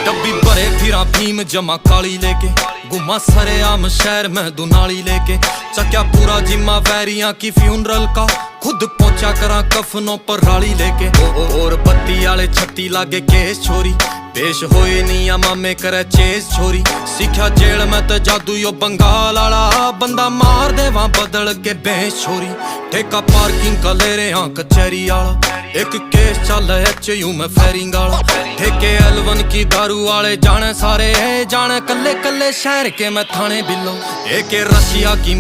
डब्बी भरे फिरा भीम जमा काली लेके, गुमा सरे आम शहर में दुनाली लेके, चक्या पूरा जिम्मा वैरियां की फ्यूनरल का, खुद पहुंचा करा कफनों पर राली लेके। और बत्ती आले छत्ती लागे केस छोरी, पेश होए नी मामे करे चेस छोरी, सीखा जेल में तो जादू यो बंगाल आला, बंदा मार दे वहां बदल के बेस छोरी। ठेका पार्किंग का ले रहे हाँ कचहरी आला, एक केस चल HU में फेरिंग आला। ठेके L1 की दारू वाले जाने सारे, जाने कल्ले कल्ले शहर के मैं थाने बिलो, एक रशिया की